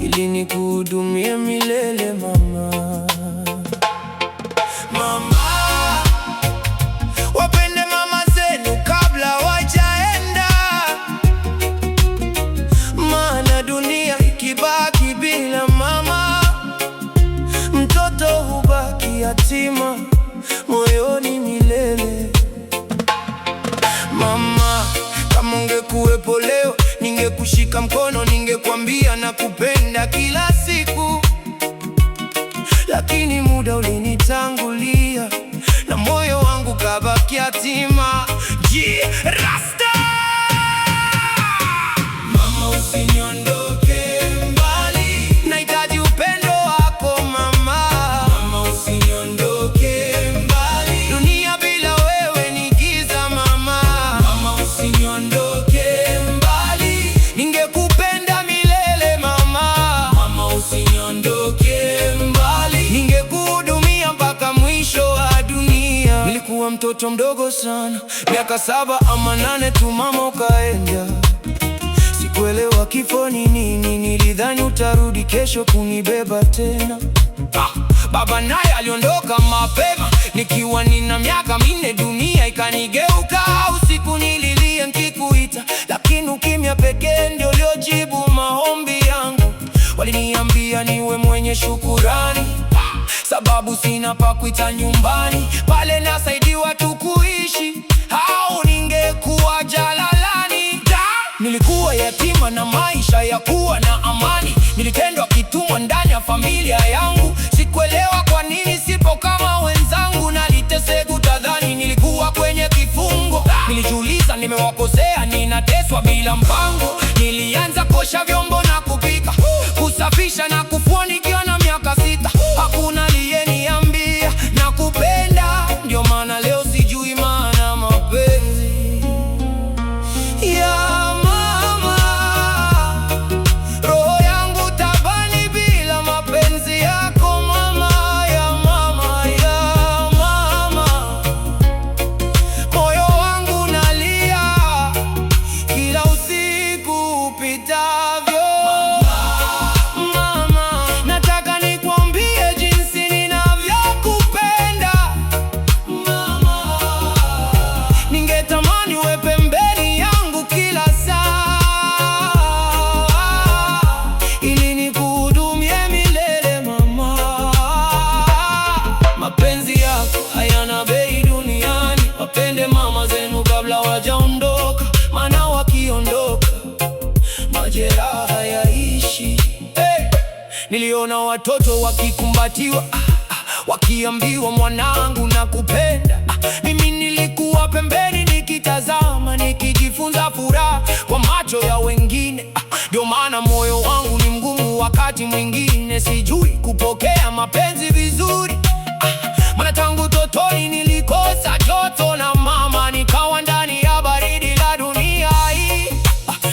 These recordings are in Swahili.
ili nikuhudumie milele mama. Mama, wapende mama zenu kabla wajaenda, maana dunia ikibaki bila mama, mtoto hubaki yatima moyoni milele. Mama, kama ungekuwepo leo, ningekushika mkono, ningekwambia nakupenda kila siku, lakini muda ulinitangulia na moyo wangu kabaki yatima. Rasta, mama usiniondoke mbali, nahitaji upendo wako mama. Mama usiniondoke mbali, dunia bila wewe ni giza mama. Mama usiniondoke mbali, ningekupenda milele mama. Mama usiniondoke mbali, ningekuhudumia mpaka mwisho wa dunia. Nilikuwa mtoto mdogo sana, miaka 7 ama 8 tu mama ukaenda. Sikuelewa kifo ni nini, nilidhani utarudi kesho kunibeba tena. Baba naye aliondoka mapema nikiwa nina miaka 4, dunia ikanigeuka. Usiku nililia nikikuita, lakini ukimya pekee ndio uliojibu maombi yangu. Waliniambia niwe mwenye shukurani, sababu sina pa kuita nyumbani. Pale nasaidiwa tu kuishi, au ningekuwa jalalani. Nilikuwa yatima na maisha ya kuwa na amani, nilitendwa kitumwa ndani ya familia yangu. Sikuelewa kwa nini sipo kama wenzangu, naliteseka utadhani nilikuwa kwenye kifungo. Nilijiuliza nimewakosea, ninateswa bila mpango. Nilianza kuosha vyombo na kupika, kusafisha na kufua nikiwa na miaka 6. Hakuna aliyeniambia nakupenda, ndio maana leo sijui maana mapenzi ya mama. Roho yangu tabani bila mapenzi yako mama, ya mama, ya mama. Moyo wangu nalia kila usiku upitavyo. Mama, nataka nikwambie jinsi ninavyokupenda mama. Ningetamani uwe pembeni yangu kila saa, ili nikuhudumie milele mama. Mapenzi yako hayana bei duniani, wapende mama zenu kabla wajaondoka, maana wakiondoka majeraha yaishi. Niliona watoto wakikumbatiwa, wakiambiwa mwanangu nakupenda. Mimi nilikuwa pembeni nikitazama, nikijifunza furaha kwa macho ya wengine. Ndio maana moyo wangu ni mgumu wakati mwingine, sijui kupokea mapenzi vizuri. Maana tangu totoni nilikosa joto na mama, nikawa ndani ya baridi la dunia hii.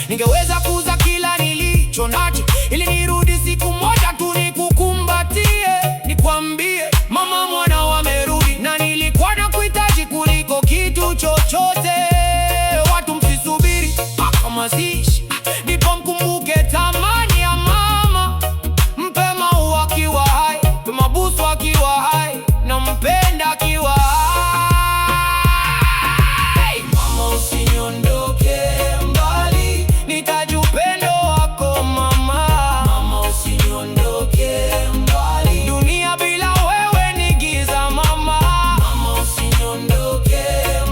Ningeweza kuuza kila nilicho nacho ili nirudi siku moja tu nikukumbatie, nikwambie mama mwana wamerudi, na nilikuwa nakuhitaji kuliko kitu chochote. Watu msisubiri mpaka mazishi ndipo mkumbuke thamani ya mama. Mpe maua akiwa hai, mpe mabusu akiwa hai, na mpenda akiwa hai. Mama usiniondoke mbali, nitaji upendo wako mama. Mama usiniondoke mbali, dunia bila wewe ni giza mama. Mama usiniondoke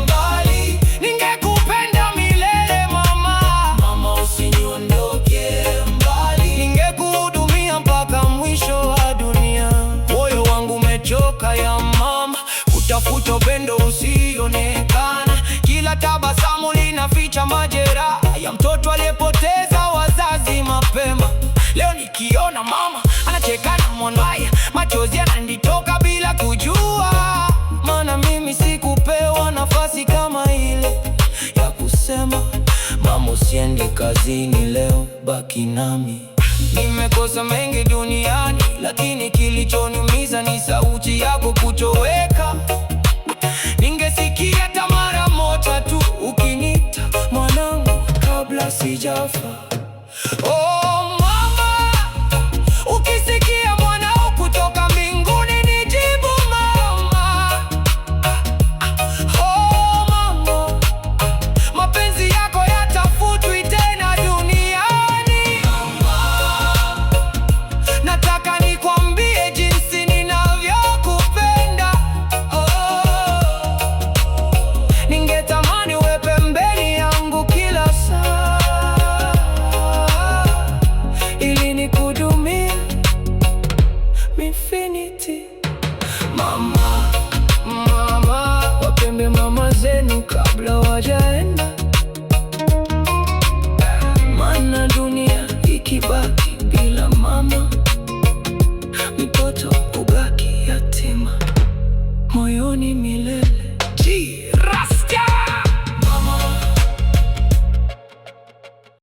mbali, ningekupenda milele mama. Mama usiniondoke mbali, ningekuhudumia mpaka mwisho wa dunia. Moyo wangu umechoka ya mama, kutafuta upendo usionekana. Kila tabasamu linaficha majeraha ya mtoto aliyepoteza wazazi mapema. Leo nikiona mama anacheka na mwanae, machozi yananitoka bila kujua. Maana mimi sikupewa nafasi kama ile ya kusema mama usiende kazini leo, baki nami. Nimekosa mengi duniani, lakini kilichoniumiza ni sauti yako kutoweka. Ningesikia hata mara moja tu ukinita mwanangu kabla sijafa. Oh mama, ukisikia mwanao kutoka mbinguni nijibu mama. Oh mama, mapenzi yako yatafutwi tena duniani. Mama, nataka nikwambie jinsi ninavyokupenda. Ningetamani uwe pembeni yangu kila saa, ili nikudumie infinity. Mama, mama, wapende mama zenu kabla wajaenda, maana dunia ikibaki bila mama, mtoto ubaki yatima moyoni milele.